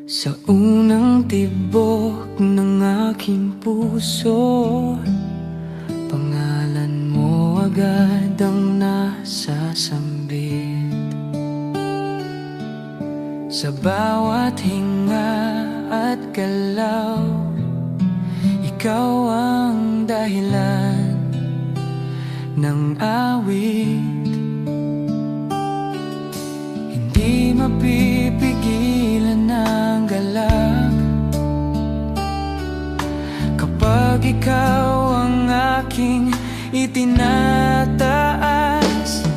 Sa unang tibok ng aking puso, pangalan mo agad ang nasasambit. Sa bawat hinga at galaw, ikaw ang dahilan ng awit. Hindi mapipigilan ng galak kapag ikaw ang aking itinataas.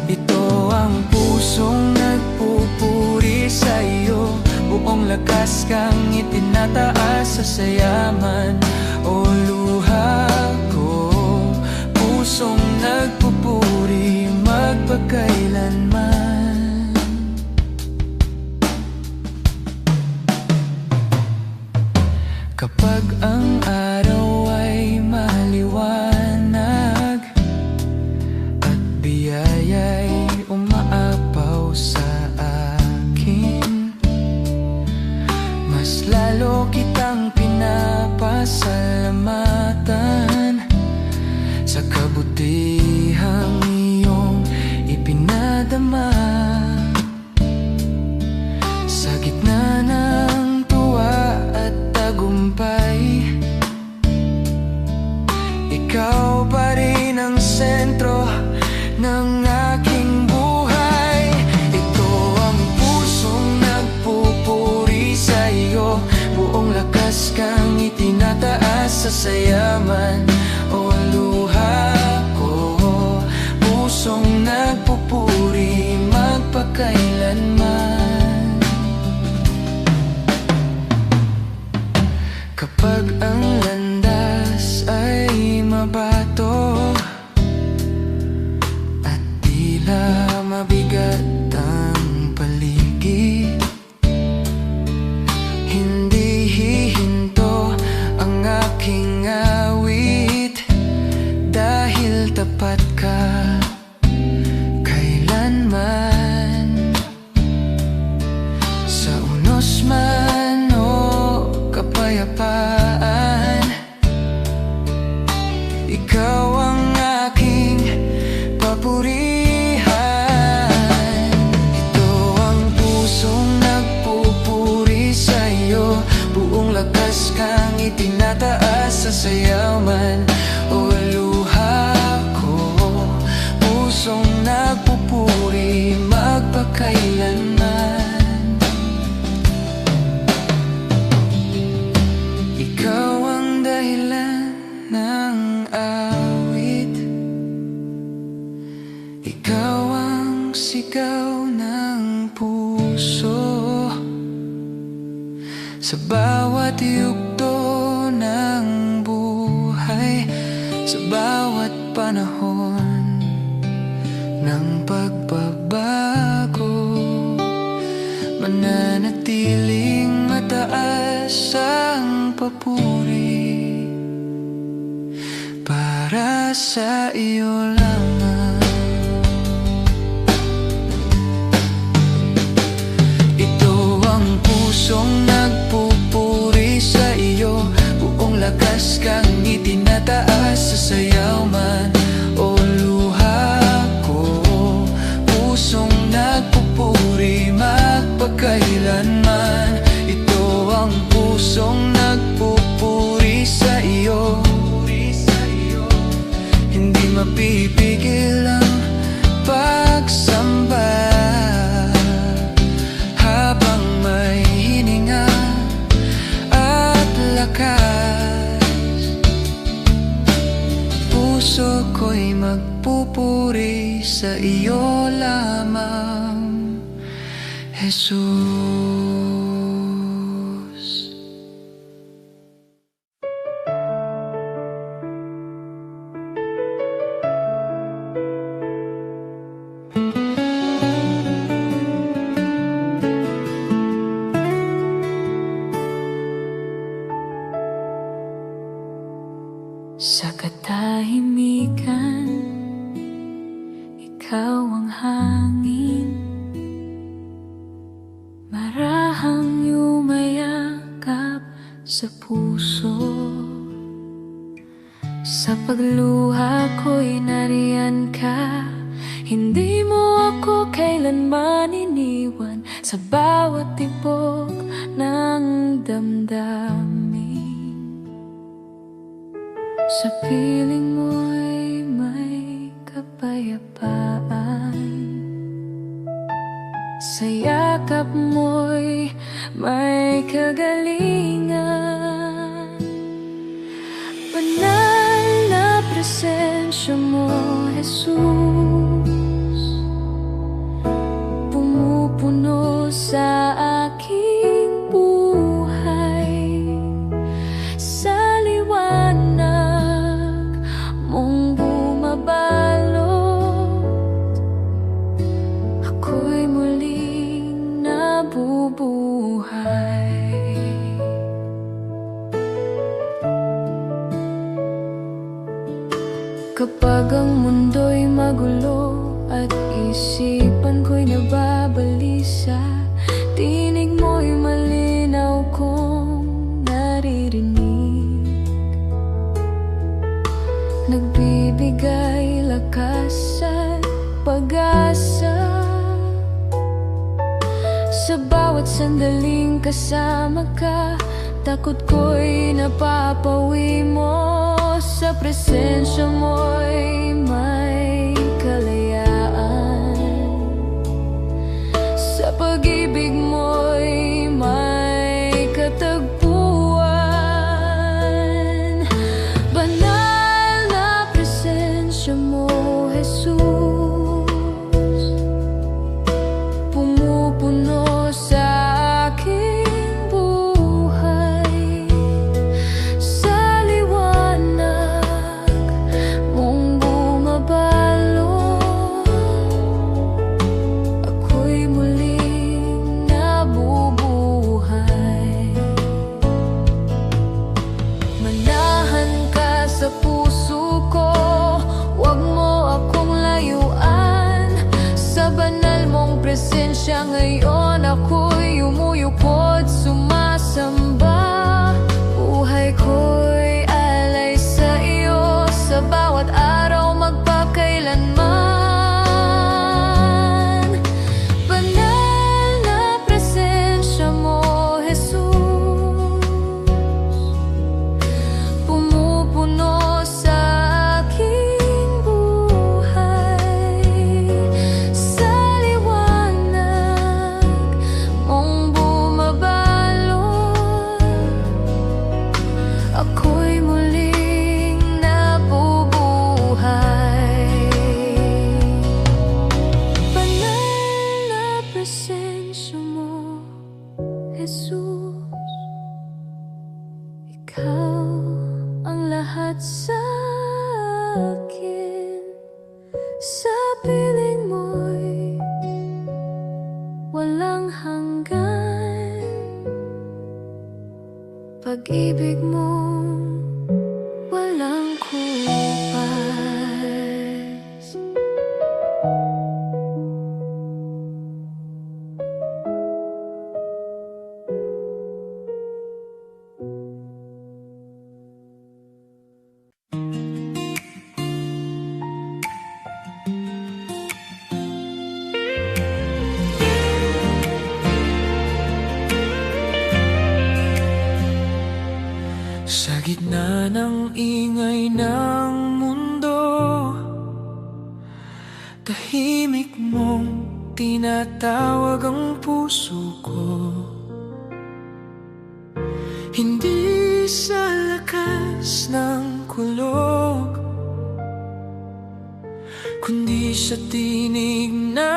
Ito ang pusong nagpupuri sa iyo, buong lakas kang itinataas sa sayaman o luha ko. Pusong nagpupuri magpakailanman. Kapag ang araw ay maliwanag at biyaya'y umaapaw sa akin, mas lalo kitang pinapasalamatan sa kabutihang iyong ipinadama. Sa gitna ng tuwa at tagumpay, ikaw pa rin ang sentro ng aking buhay. Ito ang pusong nagpupuri sa iyo, buong lakas kang itinataas sa sayaman o luha ko. Pusong nagpupuri magpakailanman. Kapag ang landas ay mabato at tila mabigat ang paligid, hindi hihinto ang aking awit, dahil tapat ka kailanman. Sa unos man o kapayapaan, ikaw ang aking papurihan. Ito ang pusong nagpupuri sa iyo, buong lakas kang itinataas sa sayaman o luha ko. Pusong nagpupuri magpakailanman. Ikaw ang dahilan ng awit, ikaw ang sigaw ng puso. Sa bawat yugto ng buhay, sa bawat panahon ng pagbabago, mananatiling mataas ang papuri para sa iyo lamang. Ito ang pusong nagpupuri sa iyo, buong lakas kang itinataas sa sayaman o luha ko. Pusong nagpupuri magpakailanman. Ito ang pusong nagpupuri sa iyo, hindi mapipigil ang pagsamba habang may hininga at lakas. Puso ko'y magpupuri sa iyo lamang, Jesus. Sa katahimikan, ikaw ang hangin, marahang yumaya sa puso. Sa pagluha ko'y nariyan ka. Hindi mo ako kailanman iniwan sa bawat tibok ng damdamin. Sa piling mo'y may kapayapaan. Sa yakap mo'y may kagalingan. Banal na presensya mo, Jesus, pumupuno sa aking buhay. Sa liwanag mong bumabalot, ako'y muling nabubuhay. Kapag ang mundo'y magulo at isipan ko'y nababalisa, tinig mo'y malinaw kong naririnig. Nagbibigay lakas at pag-asa. Sa bawat sandaling kasama ka, takot ko'y napapawi mo. Sa presensya mo'y may kalayaan. Sa pag-ibig mo'y may katagpuan. Banal na presensya mo, Jesus, pumupuno sa aking buhay. Sa liwanag mong bumabalot, ako'y muling nabubuhay. Manahan ka sa puso ko, huwag mo akong layuan. Sa banal mong presensya ngayon, ako'y umuyukod, sumasamba. Buhay ko'y alay sa iyo, sa bawat araw magpakailanman. Banal na presensya mo, Jesus, pumupuno sa aking buhay. Sa liwanag mong bumabalot, ako'y muling nabubuhay. Banal na presensya mo, Jesus, ikaw ang lahat sa akin. Sa piling mo'y walang hanggan. Pag-ibig mo walang kupas. Sa gitna ng ingay ng mundo, tahimik mong tinatawag ang puso ko. Hindi sa lakas ng kulog, kundi sa tinig na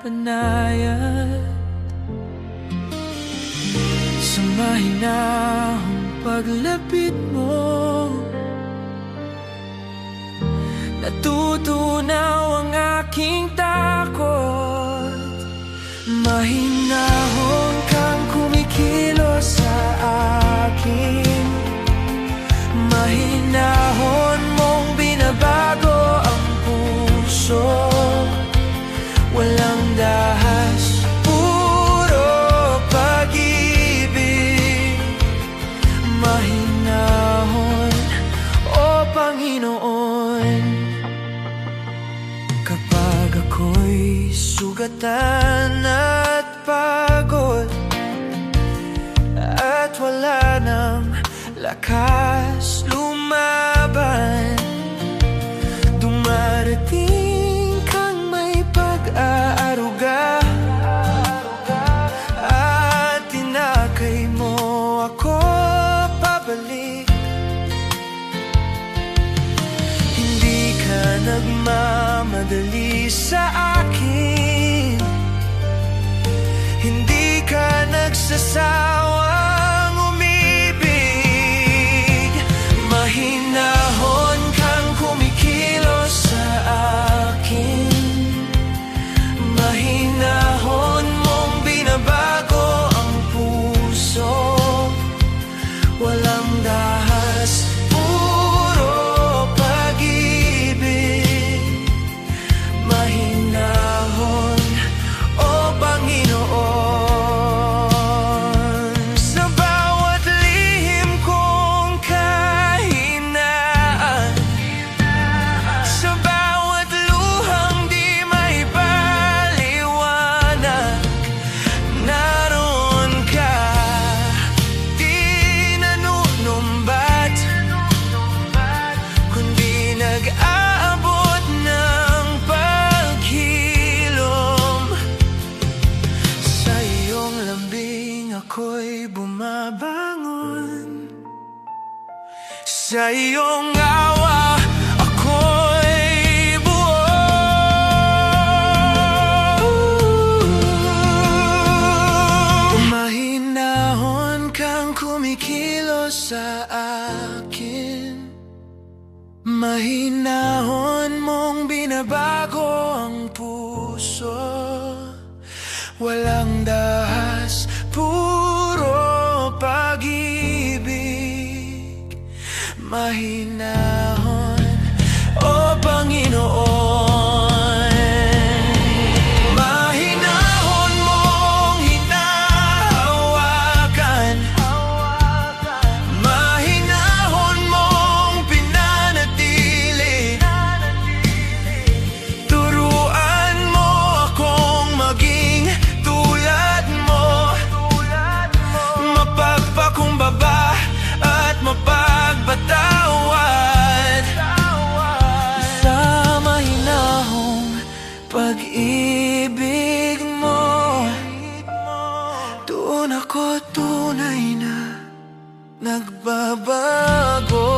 panayat. Sa mahinahong paglapit mo, natutunaw ang aking takot. Mahinahon kang kumikilos sa akin. Mahinahon mong binabago ang puso. Walang dahas, puro pag-ibig. lakas lumaban. Dumarating kang may pag-aaruga at tinakay mo ako pabalik. Hindi ka nagmamadali sa akin, hindi ka nagsasawang umibig. Mahinahon kang kumikilos sa akin, mahinahon mong binabago ang puso. Walang dahas, puro pag-ibig. Mahinahon, o Panginoon. Sa bawat lihim kong kahinaan, sa bawat luhang di may paliwanag, naroon ka. Di nanunumbat, kundi nag-aabot ng paghilom. Sa iyong lambing ako'y bumabangon, sa iyong awa ako'y buo. Mahinahon kang kumikilos sa akin, mahinahon mong binabago ang puso. Walang dahas, puro pag-ibig. Mahinahon, o Panginoon. Mahinahon mong hinahawakan, mahinahon mong pinanatili. Turuan mo akong maging tulad mo, mapagpakumbaba at mapagpatawad. Sa mahinahong pag-ibig mo, doon ako tunay na nagbabago.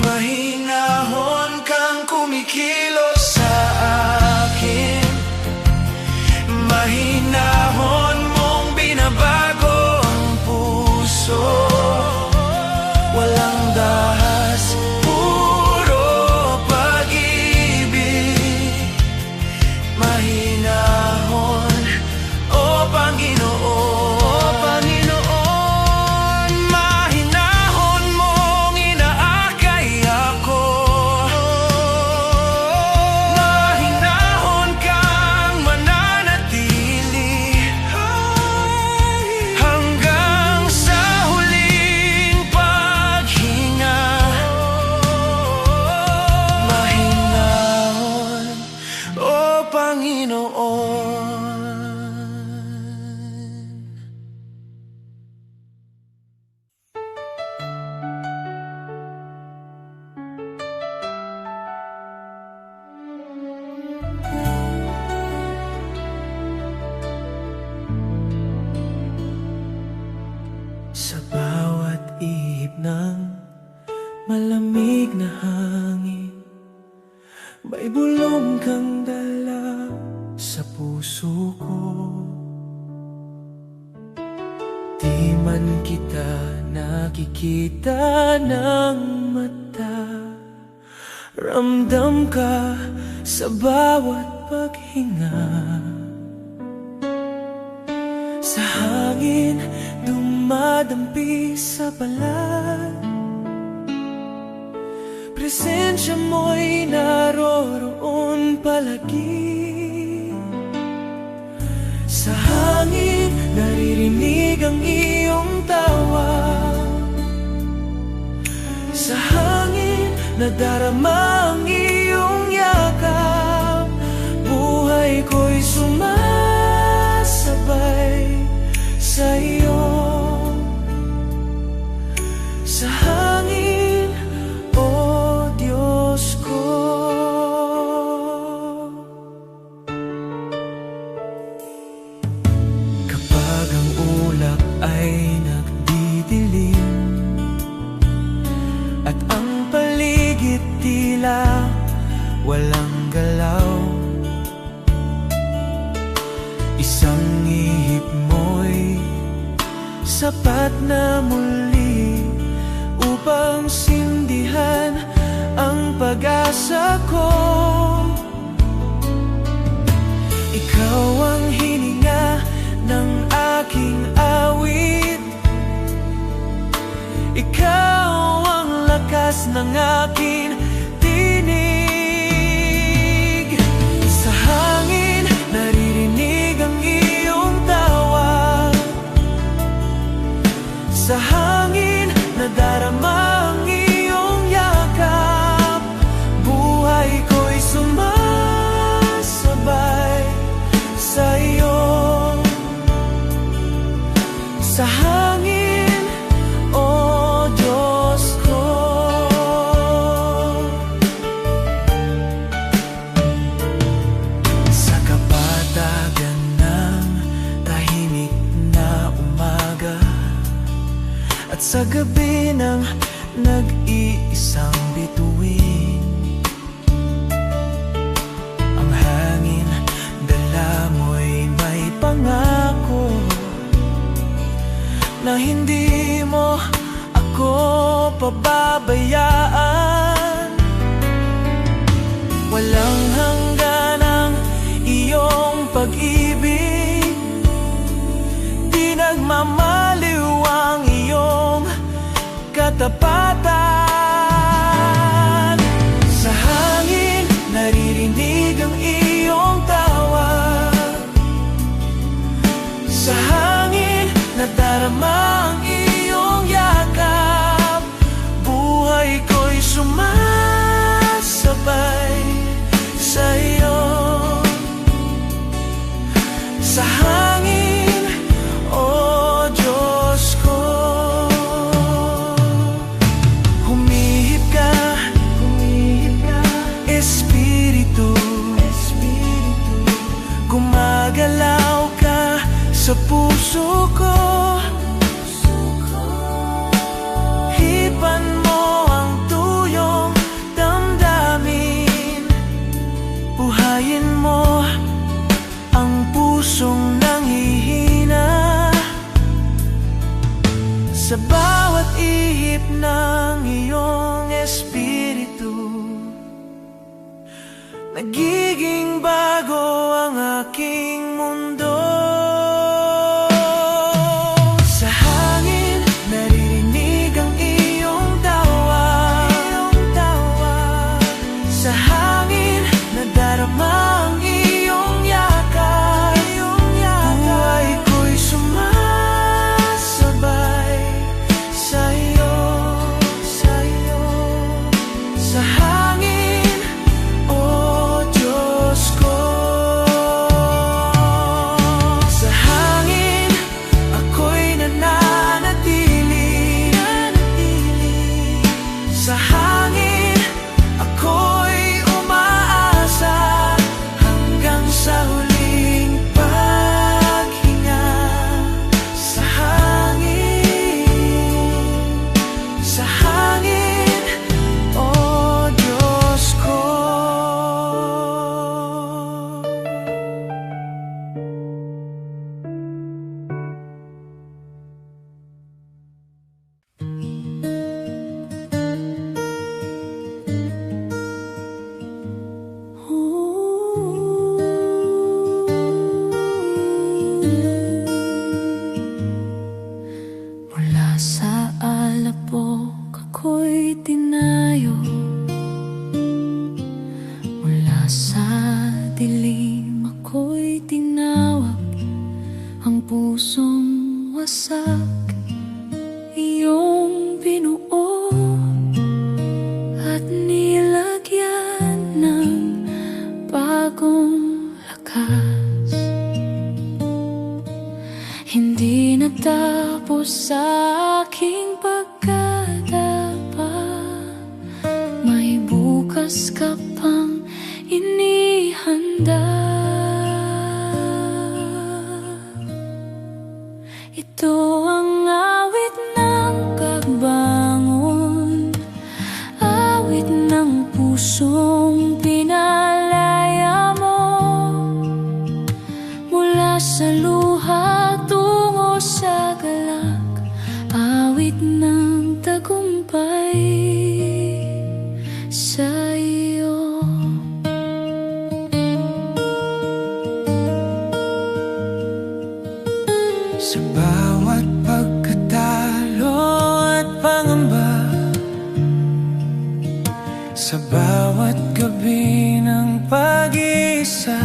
Mahinahon kang kumikilos sa akin, mahinahon mong binabago ang puso. Walang dahas, puro pag-ibig. Mahinahon, o Panginoon. Mahinahon mong inaakay ako, mahinahon kang mananatili hanggang sa huling paghinga. Mahinahon, o Panginoon. Sa bawat ihip ng malamig na hangin, may bulong kang dala sa puso ko. Di man kita nakikita ng mata, ramdam ka sa bawat paghinga. Sa hangin dumadampi sa balat, presensya mo'y naroroon palagi. Sa hangin naririnig ang iyong tawa, sa hangin nadarama ang iyong yakap. Buhay ko'y sumasabay ay nagdidilim, at ang paligid tila walang galaw. Isang ihip mo'y sapat na muli upang sindihan ang pag-asa ko. Ikaw ang hininga ng aking awit, ikaw ang lakas ng aking tinig. Sa hangin naririnig ang iyong tawa, sa hangin nadarama ang iyong yakap. Buhay ko'y sumasabay sa iyo. Sa hangin, o Diyos ko. Sa kapatagan ng tahimik na umaga, at sa gabi ng nag-iisang bituin, ang hangin dala mo'y may pangako na hindi mo ako pababayaan. Walang hanggan ang iyong pag-ibig, di nagmamaliw ang iyong katapatan. Sa hangin naririnig ang iyong tawa, sa hangin nadarama ang iyong yakap. Buhay ko'y sumasabay sa iyo. Sa hangin, o Diyos ko. Humihip ka, Espiritu, gumagalaw ka sa puso ko. Hipan mo ang tuyong damdamin, buhayin mo ang pusong nanghihina. Sa bawat ihip ng iyong espiritu, nagiging bago ang aking mundo. Sa hangin naririnig ang iyong tawa, sa hangin nadarama ang iyong yakap. Buhay ko'y sumasabay sa iyo. Sa hangin, o Diyos ko. Sa hangin ako'y nananatili, sa hangin ako'y umaasa hanggang sa huling paghinga. Sa hangin, o Diyos ko. Mula sa alapok ako'y tinayo, mula sa dilim ako'y tinawag, ang pusong wasak iyong binuo at nilagyan ng bagong lakas. Hindi natapos sa aking pagkadapa, may bukas ka pang inihanda. Ito ang Mula sa luha tungo sa galak, awit ng tagumpay sa iyo. Sa bawat pagkatalo at pangamba, sa bawat gabi ng pag-iisa,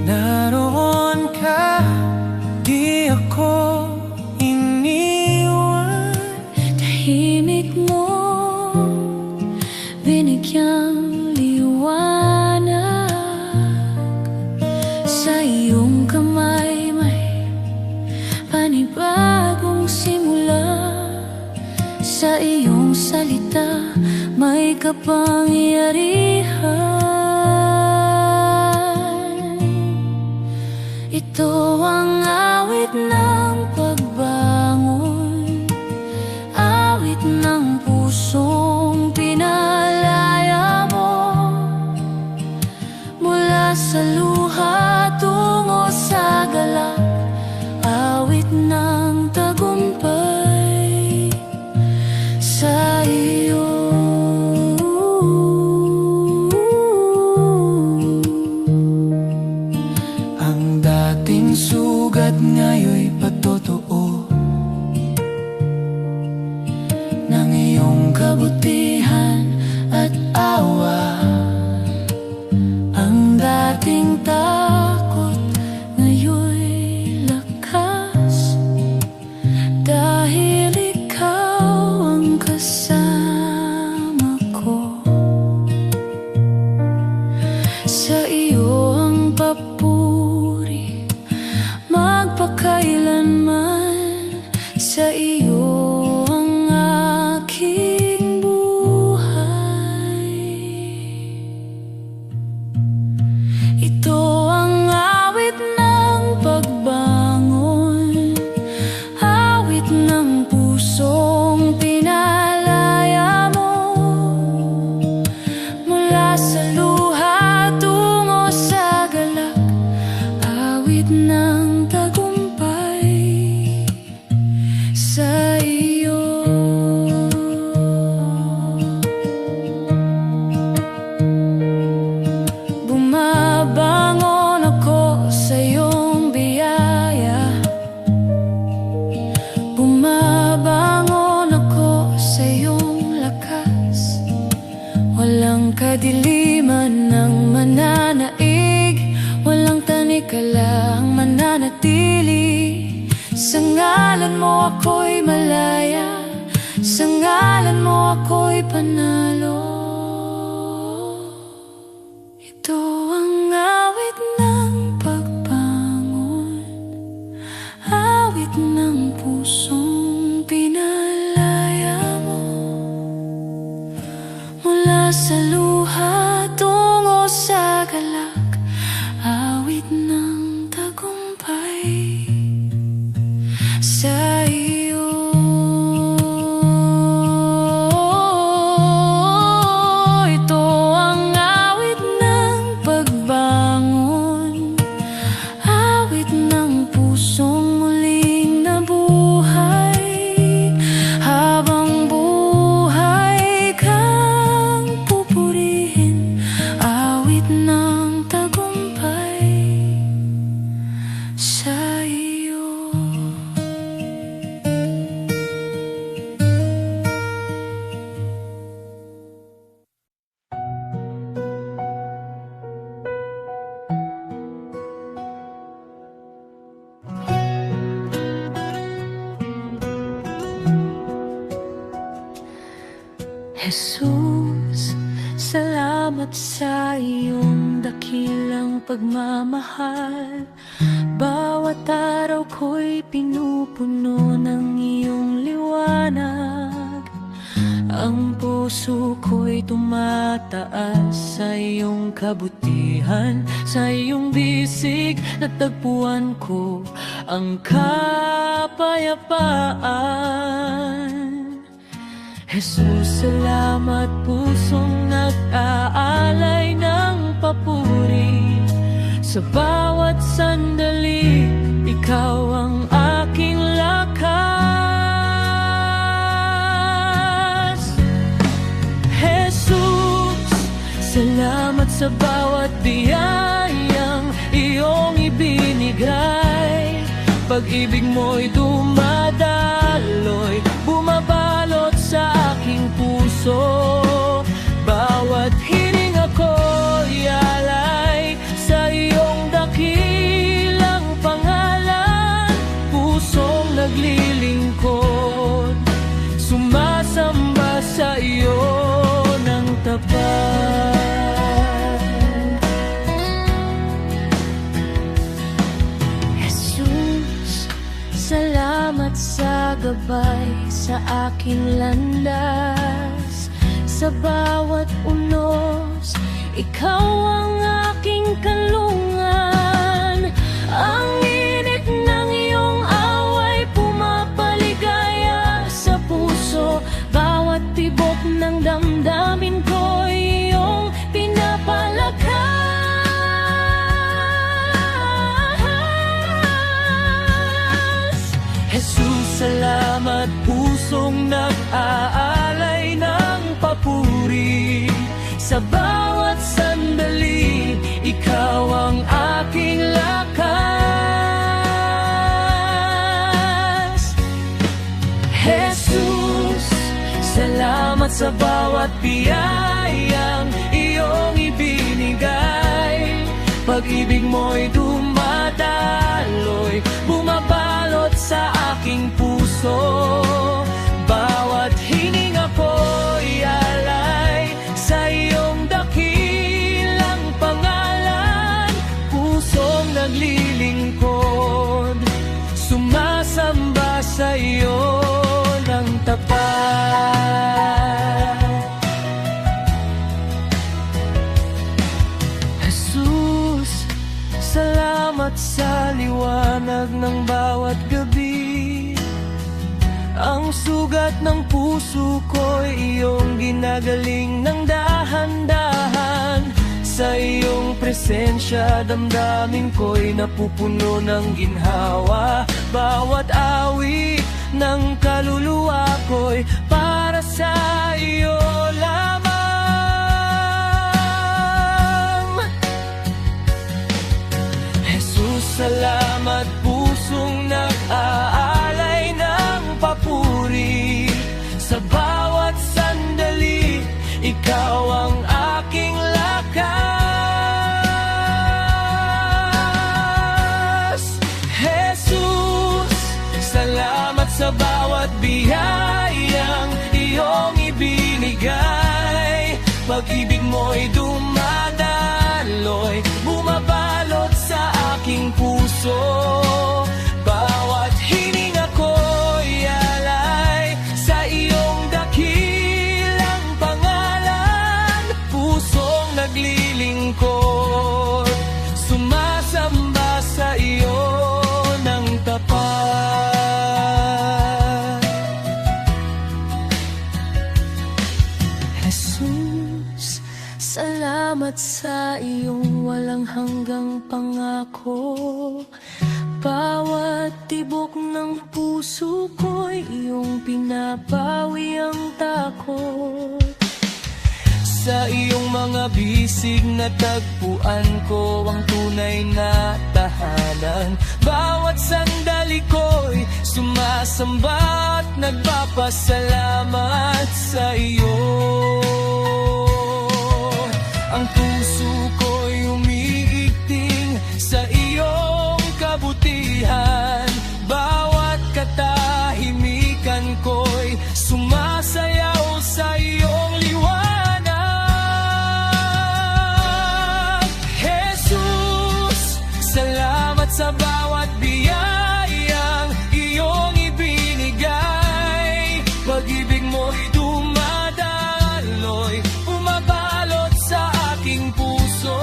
naroon ka, di ako iniwan. Tahimik mo, binigyang liwanag. Sa iyong kamay may panibagong simula. Sa iyong salita may kapangyarihan. Ito ang awit ng pagbangon, awit ng pusong pinalaya mo. Mula sa luha tungo sa galak, awit ng tagumpay sa iyo. Ang dating sugat ngayon'y patotoo ng iyong kabutihan at awa. Ang dating takot ngayon'y lakas, dahil ikaw ang kasama ko. Sa iyo ang papuri magpakailanman, sa iyo ang aking buhay. Ito ang awit ng pagbangon, awit ng pusong pinalaya mo. Mula sa luha tungo sa galak, awit ng tagumpay sa iyo. Bumabangon ako sa iyong biyaya, bumabangon ako sa iyong lakas. Walang kadiliman ng mananaig, walang tanikala ang mananatili. Sa ngalan mo ako'y malaya, sa ngalan mo ako'y panalo. Ito ang awit ng pagbangon, awit ng pusong pinalaya mo. Mula sa luha tungo sa galak, awit ng tagumpay sa iyo. Ito ang awit ng pagbangon, awit ng pusong muling nabuhay. Habang buhay kang pupurihin, awit ng tagumpay sa iyo. Jesus, salamat sa iyong dakilang pagmamahal. Bawat araw ko'y pinupuno ng iyong liwanag. Ang puso ko'y tumataas sa iyong kabutihan. Sa iyong bisig natagpuan ko ang kapayapaan. Jesus, salamat, pusong nag-aalay ng papuri Sa bawat sandali, ikaw ang aking lakas. Jesus, salamat sa bawat biyayang iyong ibinigay. Pag-ibig mo'y dumadaloy, bumabalot sa aking puso. Bawat hininga ko'y alay sa iyong dakilang pangalan. Pusong naglilingkod, sumasamba sa iyo ng tapat. Salamat sa gabay sa aking landas. Sa bawat unos, ikaw ang aking kanlungan. Ang init ng iyong away pumapaligaya sa puso. Bawat tibok ng damdamin ko iyong pinapalakas. Jesus, salamat, pusong nag-aalay ng papuri. Sa bawat sandali, ikaw ang aking lakas. Jesus, salamat sa bawat biyayang iyong ibinigay. Pag-ibig mo'y dumadaloy, bumabalot sa aking puso. Bawat hininga ko'y alay sa iyong dakilang pangalan. Pusong naglilingkod, sumasamba sa iyo ng tapat. Jesus, salamat sa liwanag ng bawat gabi. Ang sugat ng puso ko'y iyong ginagaling ng dahan-dahan. Sa iyong presensya, damdamin ko'y napupuno ng ginhawa. Bawat awit ng kaluluwa ko'y para sa iyo lamang. Jesus, salamat, pusong nag-aalay ng papuri. Sa bawat sandali, ikaw ang aking lakas. Jesus, salamat sa bawat biyayang iyong ibinigay. Pag-ibig mo'y dumadaloy, bumabalot sa aking puso. Bawat hininga ko'y alay sa iyong dakilang pangalan. Pusong naglilingkod, sumasamba sa iyo ng tapat. Jesus, salamat sa iyong walang hanggang pangako. Bawat tibok ng puso ko'y iyong pinapawi ang takot. Sa iyong mga bisig na tagpuan ko ang tunay na tahanan. Bawat sandali ko'y sumasamba at nagpapasalamat sa iyo. Ang puso ko'y umiigting sa iyong kabutihan. Bawat katahimikan ko'y sumasayaw sa iyong liwanag. Jesus, salamat sa bawat biyayang iyong ibinigay. Pag-ibig mo'y dumadaloy, umabalot sa aking puso.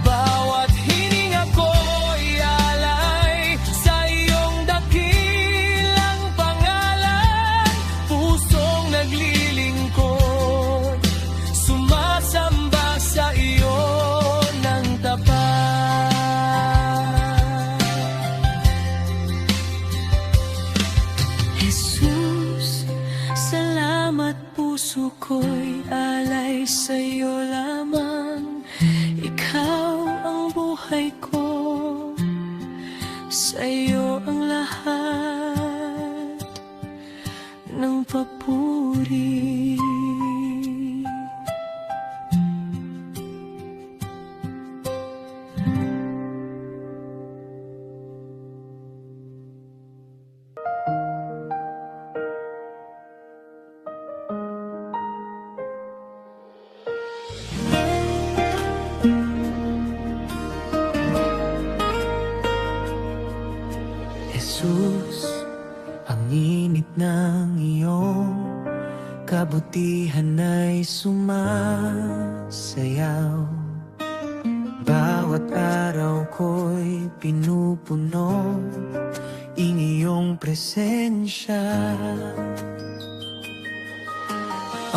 Bawat hininga ko'y alay sa iyong dakilang pangalan. Pusong naglilingkod, sumasamba sa iyo ng tapat. buhay ko, sa'yo ang lahat ng papuri. Jesus, ang init ng iyong kabutihan ay sumasayaw. Bawat araw ko'y pinupuno ang iyong presensya.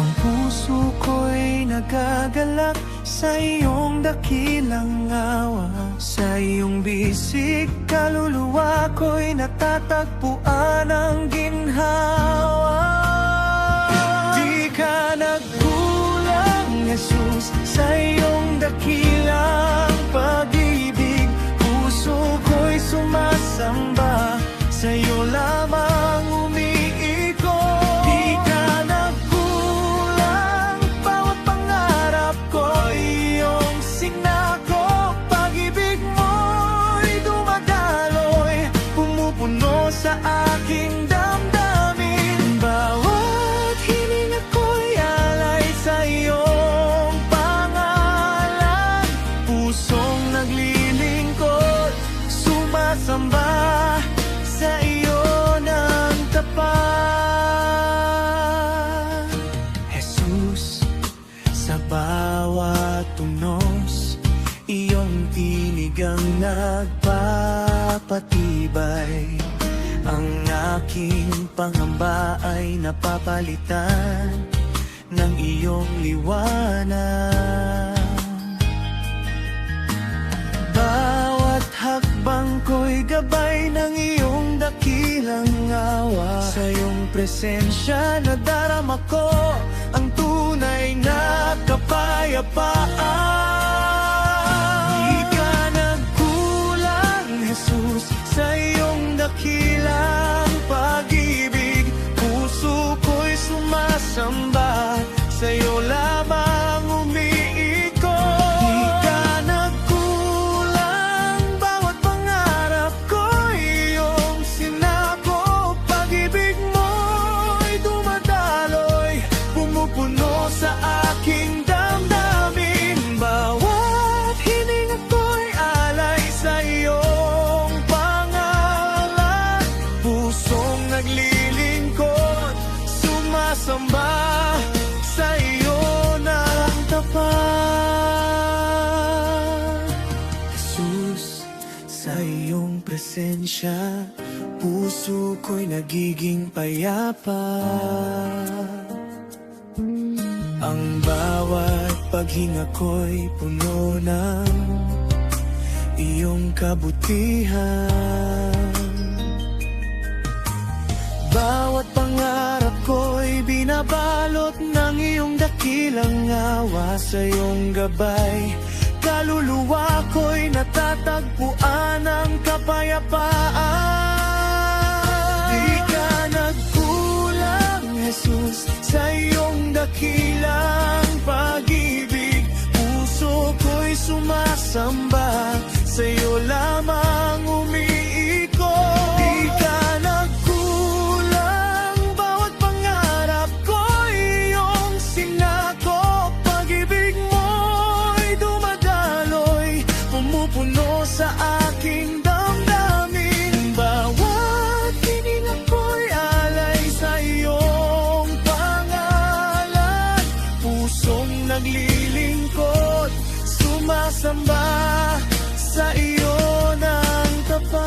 Ang puso ko'y nagagalak sa iyong dakilang awa. Sa iyong bisig, kaluluwa ko'y natatagpuan ang ginhawa. Di ka nagkulang, Jesus, sa iyong dakilang pag-ibig. Puso ko'y sumasamba, sa iyo lamang umiikot. Di ka nagkulang, bawat pangarap ko'y iyong sinakop. Pag-ibig mo'y dumadaloy, pumupuno sa aking damdamin. Bawat hininga ko'y alay sa iyong pangalan. Pusong naglilingkod, sumasamba sa iyo ng tapat. Jesus, sa bawat tunos, iyong tinig ang nagpapatibay. Ang aking pangamba ay napapalitan ng iyong liwanag. Bawat hakbang ko'y gabay ng iyong dakilang awa. Sa iyong presensya nadarama ko ang tunay na kapayapaan. Di ka nagkulang, Jesus, sa iyong dakilang pag-ibig. Puso ko'y sumasamba, sa iyo lamang umiikot. Di ka nagkulang, bawat pangarap ko'y iyong sinakop. Pag-ibig mo'y dumadaloy, pumupuno sa aking damdamin. Bawat hininga ko'y alay sa iyong pangalan. Pusong naglilingkod, sumasamba sa iyo ng tapat. Jesus, sa iyong presensya, puso ko'y nagiging payapa. Ang bawat paghinga ko'y puno ng iyong kabutihan. Bawat pangarap ko'y binabalot ng iyong dakilang awa. Sa iyong gabay, kaluluwa ko'y natatagpuan ang kapayapaan. Di ka nagkulang, Jesus, sa iyong dakilang pag-ibig. Puso ko'y sumasamba, sa iyo lamang umiikot. Di ka nagkulang, bawat pangarap ko'y iyong sinakop. Pag-ibig mo'y dumadaloy, pumupuno sa aking damdamin. Bawat hininga ko'y alay sa iyong pangalan. Pusong naglilingkod, sumasamba sa iyo ng tapat.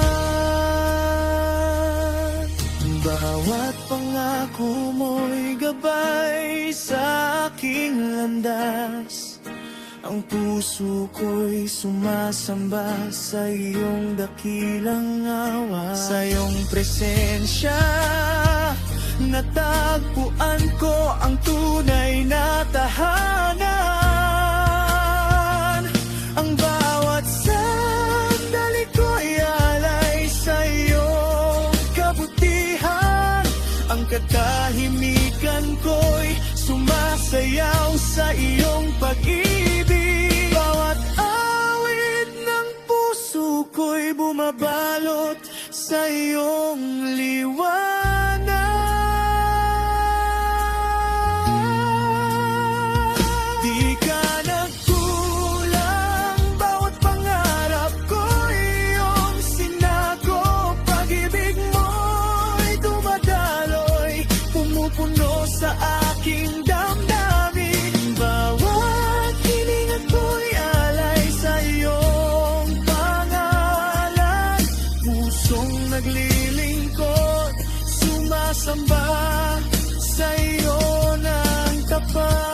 Bawat pangako mo'y gabay sa aking landas. Ang puso ko'y sumasamba sa iyong dakilang awa. Sa iyong presensya, natagpuan ko ang tunay na tahanan. Ang bawat sa sa iyong pag-ibig. Bawat awit ng puso ko'y bumabalot sa iyong liwanag. Di ka nagkulang, bawat pangarap ko iyong sinako. Pag-ibig mo'y dumadaloy, pumupuno sa aking damdamin. Bawat hiling ako'y alay sa iyong pangalan. Pusong naglilingkod, sumasamba sa iyo ng tapat.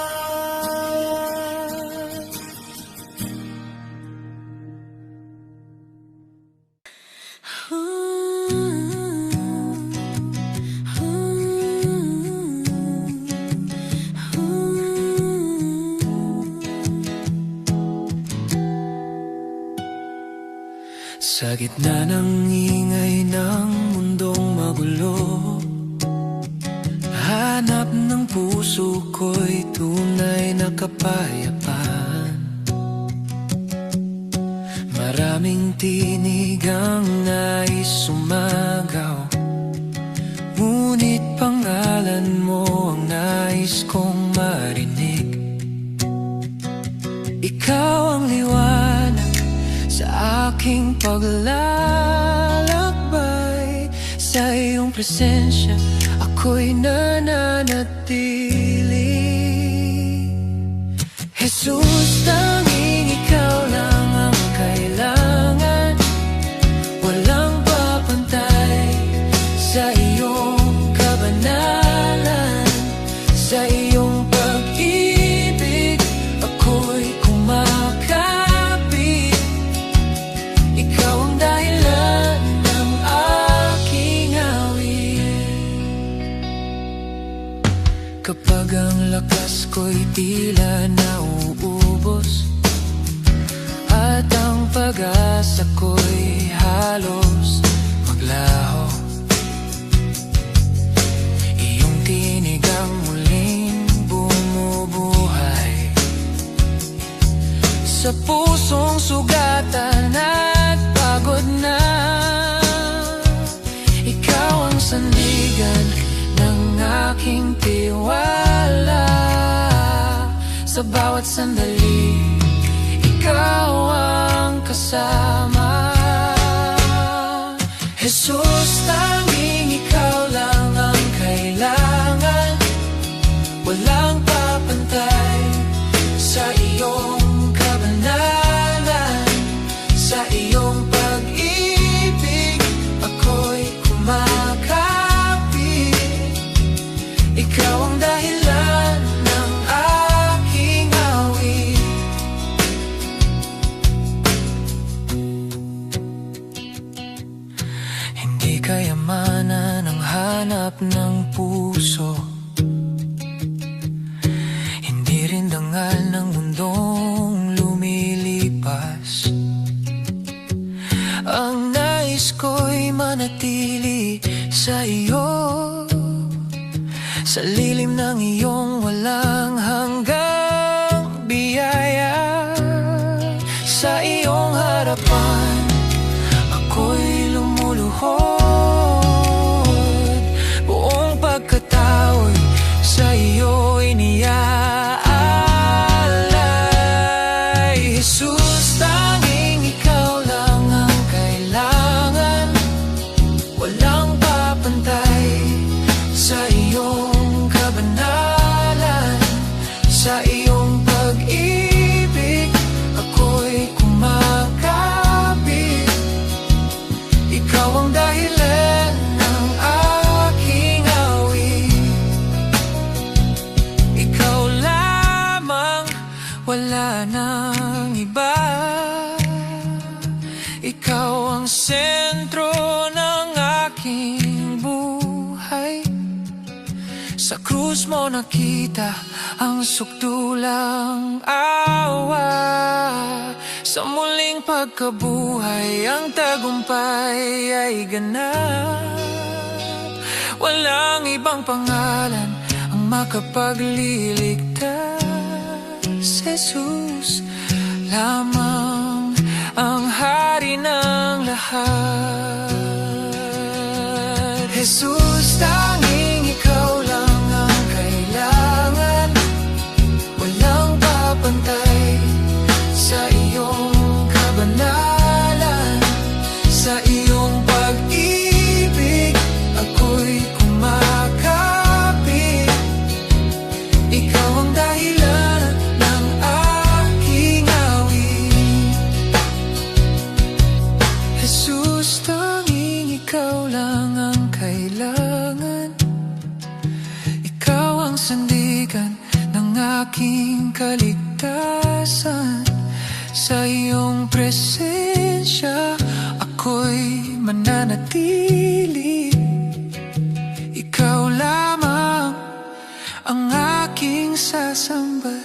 Sa gitna ng ingay ng mundong magulo, hanap ng puso ko'y tunay na kapayapaan. Maraming tinig ang nais sumagaw, ngunit pangalan mo ang nais kong marinig. Ikaw ang liwanag sa aking paglalakbay. Sa iyong presensya ako'y nananatili. Jesus, tanging ikaw lang ang kailangan. Walang papantay sa iyong kabanalan. Sa iyong pag-ibig ako'y kumakapit. Ikaw ang dahilan ng aking awit. Kapag ang lakas ko'y tila nauubos at ang pag-asa ko'y halos maglaho, iyong tinig ang muling bumubuhay sa pusong sugatan at pagod na. Ikaw ang sandigan ng aking tiwala. Sa bawat sandali, ikaw ang kasama. Jesus, tanging ikaw lang ang kailangan. Walang papantay sa iyong kabanalan. Sa iyong pag-ibig ako'y kumakapit. Ikaw ang dahilan ng aking awit. Hindi kayamanan ang hanap ng puso, hindi rin dangal ng mundong lumilipas. Ang nais ko'y manatili sa iyo, sa lilim ng iyong walang hanggang biyaya. Sa iyong harapan ako'y lumuluhod, buong pagkatao'y sa iyo iniaalay. Jesus, tanging ikaw lang ang kailangan. Walang papantay sa iyong kabanalan. Sa iyong pag-ibig ako'y kumakapit. Ikaw ang dahilan ng aking awit. Ikaw lamang, wala nang iba. Ikaw ang sentro ng aking buhay. Sa krus mo nakita ang sukdulang awa. Sa muling pagkabuhay ang tagumpay ay ganap. Walang ibang pangalan ang makapagliligtas. Jesus lamang ang hari ng lahat. Jesus, tanging ikaw lang ang kailangan. Walang papantay sa iyong kabanalan. Sa iyong pag-ibig ako'y kumakapit. Ikaw ang dahilan ng aking awit. Jesus, tanging ikaw lang ang kailangan. Ikaw ang sandigan ng aking kaligtasan. Sa iyong presensya ako'y mananatili. Ikaw lamang ang aking sasambahin.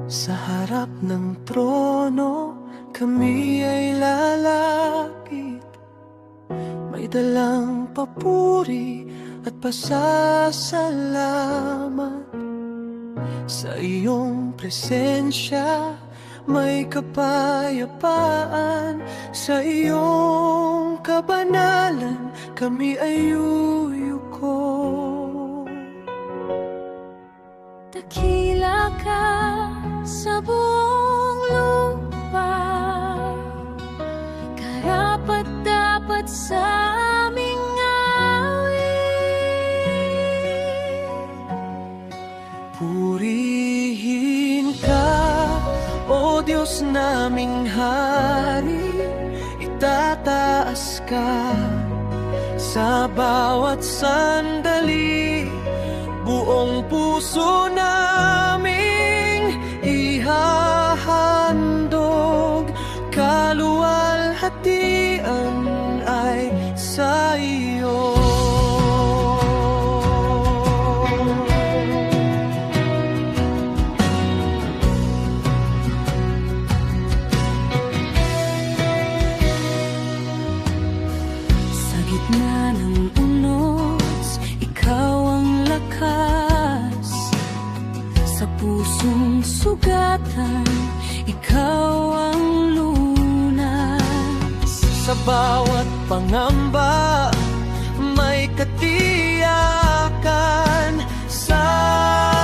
Sa harap ng trono kami ay lalapit. May dalang papuri at pasasalamat. Sa iyong presensya may kapayapaan. Sa iyong kabanalan kami ay yuyuko. Dakila ka sa buong lupa, karapat-dapat sa aming awit. Purihin ka, O Diyos naming hari. Itataas ka sa bawat sandali. Buong puso naming ihahandog. Kaluwalhatian ay sa iyo. Sa gitna ng unos, ikaw ang lakas. Sa pusong sugatan, ikaw ang lunas. Sa bawat pangamba may katiyakan. Sa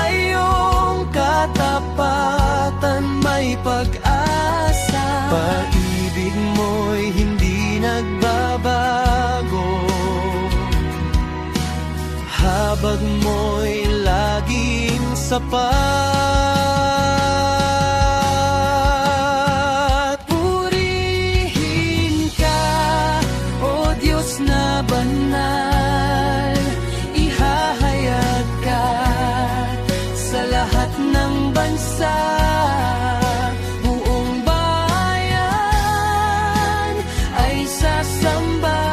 iyong katapatan may pag-asa. Pag-ibig mo'y hindi nagbabago. Habag mo'y laging sapat. Purihin ka, O Diyos na banal. Ihahayag ka sa lahat ng bansa. Buong bayan ay sasamba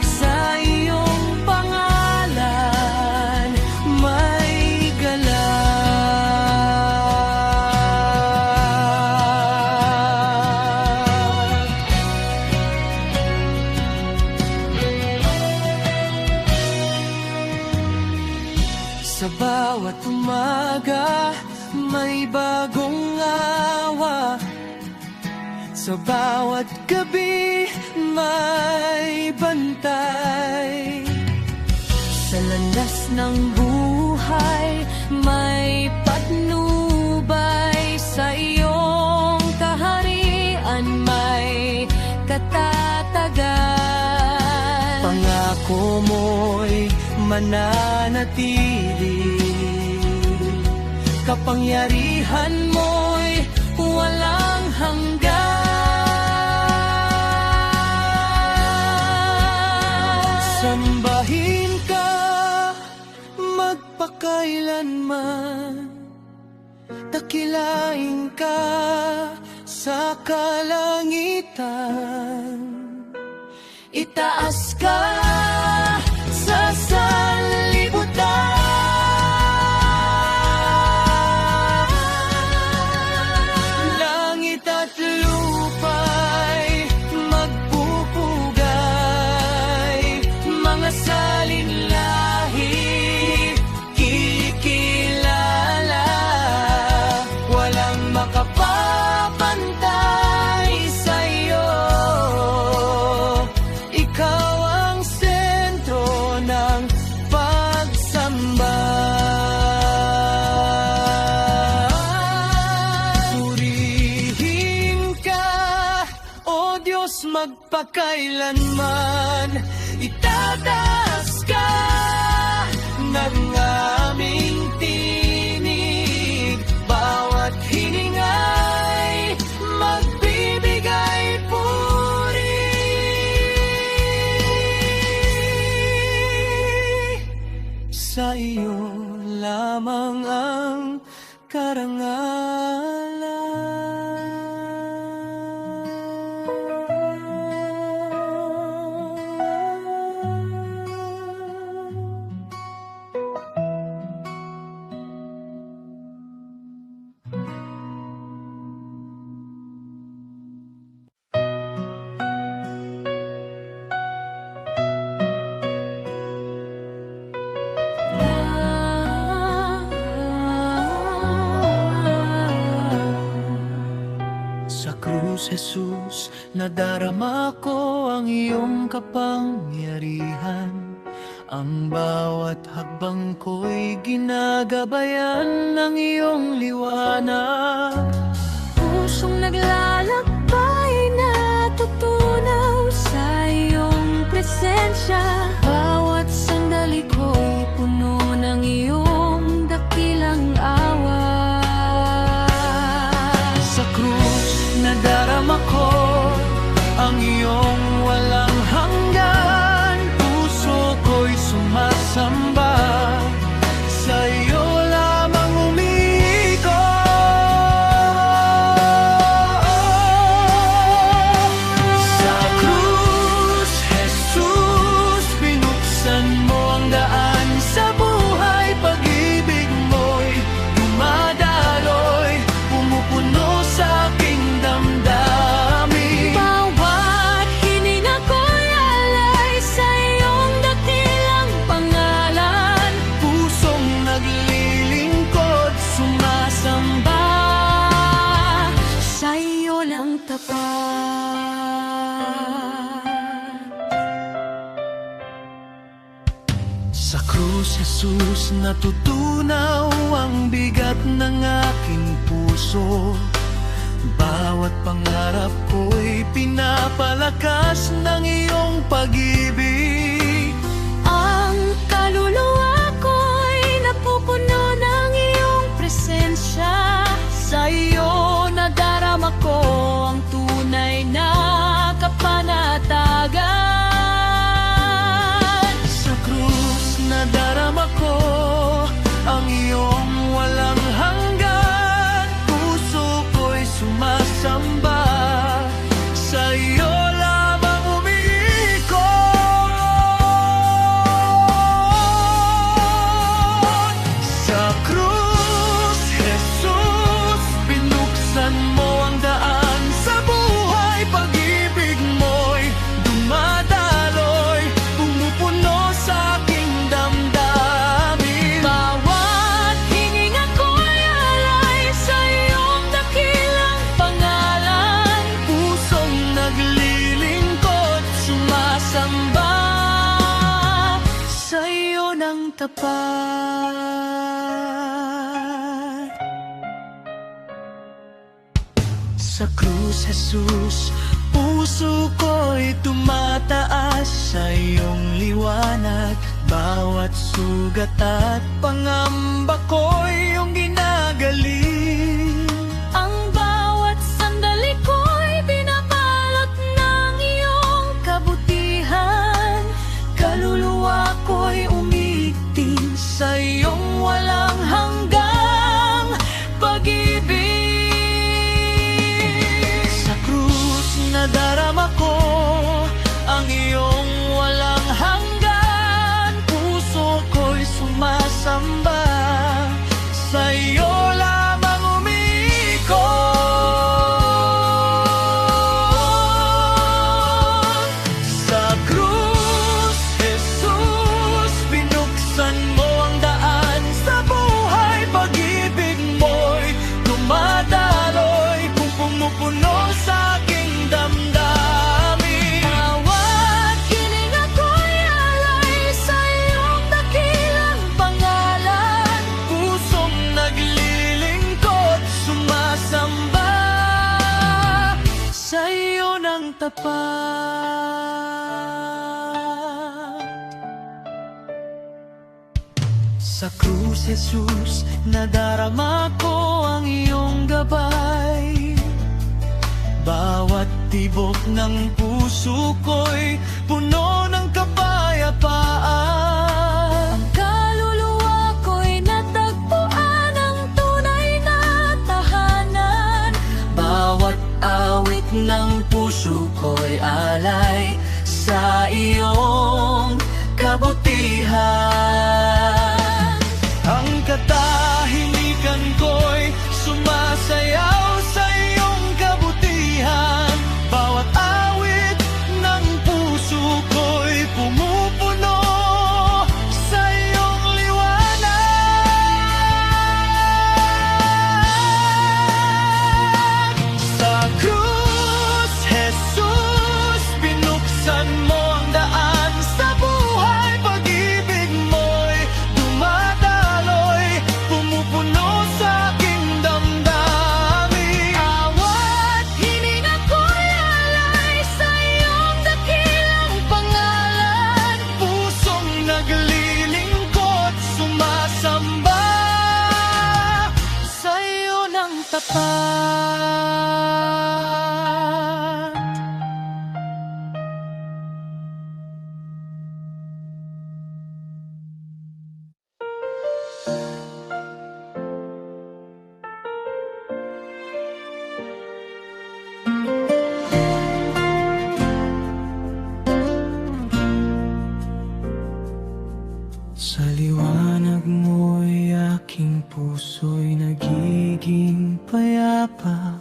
sa iyong pangalan. May galak. Sa bawat umaga may bagong awa. Sa bawat gabi may bantay. Sa landas ng buhay may patnubay. Sa iyong kaharian may katatagan. Pangako mo'y mananatili. Kapangyarihan mo'y walang hanggan. Sambahin ka magpakailanman. Dakilain ka sa kalangitan. Itaas ka sa sanlibutan. magpakailanman. Itataas ka ng aming tinig, bawat hiningay magbibigay puri. Sa iyo lamang ang karangalan. Sa krus, Jesus, nadarama ko ang iyong kapangyarihan. Ang bawat hakbang ko'y ginagabayan ng iyong liwanag. Pusong naglalakbay, natutunaw sa iyong presensya. Bawat sandali ko'y puno ng iyong dakilang awa. Sa krus, nadarama ko ang iyong walang hanggan. Puso ko'y sumasamba, sa iyo lamang umiikot. Sa krus, Jesus, binuksan mo ang daan sa buhay. Pag-ibig mo'y dumadaloy, pumupuno sa aking damdamin. Bawat hininga ko'y alay sa iyong dakilang pangalan. Pusong naglilingkod, sumasamba. Sa iyo lang tapat. Sa krus, Jesus, natutunaw ang bigat ng aking puso. Bawat pangarap ko'y pinapalakas ng iyong pag-ibig. Ang kaluluwa ko'y napupuno ng iyong presensya. Sa iyo Nadarama ko ang tunay na kapanatagan. sa krus, nadarama ko ang iyong walang hanggan. Puso ko'y sumasamba, sa iyo lamang umiikot. Sa krus, Jesus, binuksan mo ang daan sa buhay. Pag-ibig mo'y dumadaloy, pumupuno sa aking damdamin. Bawat hininga ko'y alay sa iyong dakilang pangalan. Pusong naglilingkod, sumasamba, sa iyo ng tapat. Sa krus, Jesus, puso ko'y tumataas sa iyong liwanag. Bawat sugat at pangamba ko'y iyong ginagaling. Ang bawat sandali ko'y binabalot ng iyong kabutihan. Kaluluwa ko'y umiiting sa iyong walang hanggang pag-ibig. Sa krus, nadarama ko ang iyong walang hanggan. Puso ko'y sumasamba, sa iyo lamang umiikot. Sa krus, Jesus, binuksan mo ang daan sa buhay. Pag-ibig mo'y dumadaloy, kung pumupuno sa aking damdamin. Bawat hininga ko'y alay sa iyong dakilang pangalan. Pusong naglilingkod, sumasamba, sa iyo ng tapat. Sa krus, Jesus, nadarama ko ang iyong gabay. Bawat tibok ng puso ko'y puno ng kapayapaan. Ang kaluluwa ko'y natagpuan ang tunay na tahanan. Bawat awit ng puso ko'y alay sa iyong kabutihan. Ang katahimikan ko'y sumasayaw sa iyong kabutihan. Bawat awit ng puso ko'y pumupuno sa iyong liwanag. Sa krus, Jesus, binuksan mo ang daan sa buhay. Pag-ibig mo'y dumadaloy, pumupuno sa aking damdamin. Awat hininga ko'y alay sa iyong dakilang pangalan. Pusong naglilingkod, sumasamba sa iyo ng tapat. Sa liwanag mo'y aking puso'y nagiging payapa.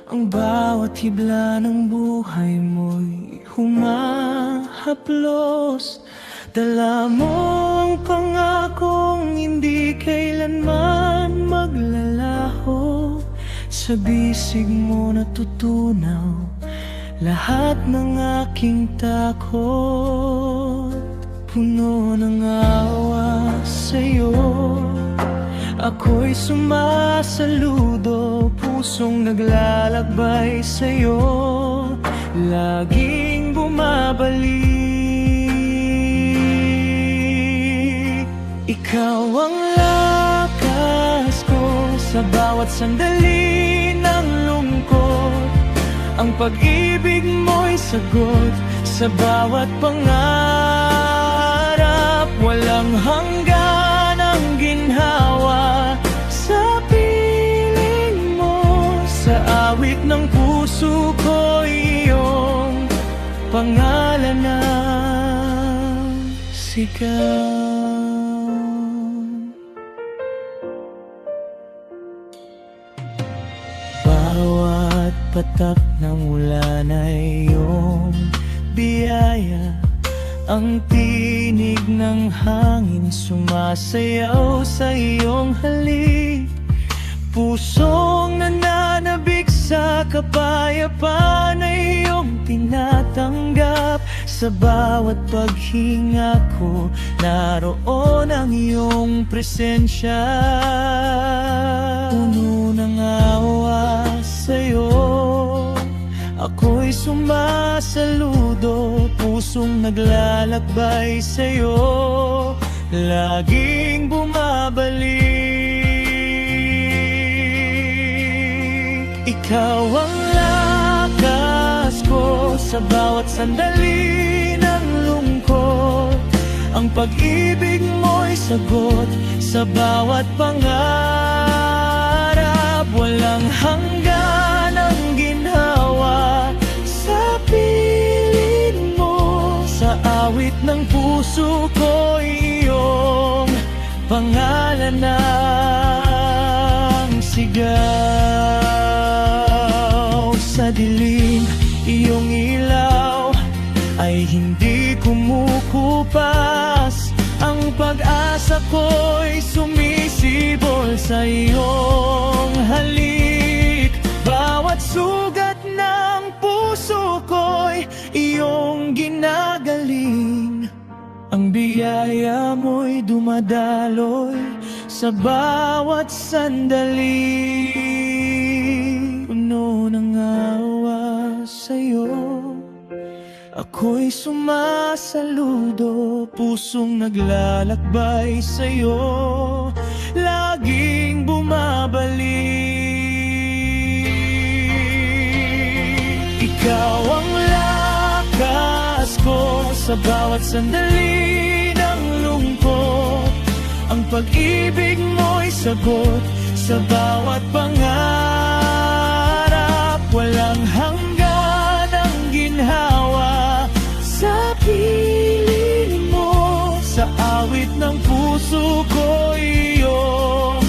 Ang bawat hibla ng buhay mo'y humahaplos. Dala mo ang pangakong hindi kailanman maglalaho. Sa bisig mo natutunaw lahat ng aking takot. Puno ng awa sa'yo, ako'y sumasaludo. Pusong naglalakbay sa'yo, laging bumabalik. Ikaw ang lakas ko sa bawat sandali ng lungkot. Ang pag-ibig mo'y sagot sa bawat pangarap. Walang hanggan ang ginhawa sa piling mo. Sa awit ng puso ko iyong pangalan ang sigaw. Bawat patak ng ulan ay iyong biyaya. Ang tinig ng hangin sumasayaw sa iyong halik. Pusong nananabik sa kapayapaan ay iyong tinatanggap. Sa bawat paghinga ko, naroon ang iyong presensya. Puno ng awa sa'yo, ako'y sumasaludo. Pusong naglalakbay sa'yo, laging bumabalik. Ikaw ang lakas ko sa bawat sandali ng lungkot. Ang pag-ibig mo'y sagot sa bawat pangarap. Walang hanggan ang ginhawa sa piling mo. Sa awit ng puso ko iyong pangalan ang sigaw. Sa dilim, iyong ilaw ay hindi kumukupas. Ang pag-asa ko'y sumisibol sa iyong halik. Bawat sugat ng puso ko'y iyong ginagaling. Ang biyaya mo'y dumadaloy sa bawat sandali. Puno ng awa sa'yo, Ako'y sumasaludo, pusong naglalakbay sa'yo, laging bumabalik. Ikaw ang lakas ko sa bawat sandali ng lungkot. Ang pag-ibig mo'y sagot sa bawat pangarap. Walang hanggan ang ginhawa sa piling mo. Sa awit ng puso ko iyong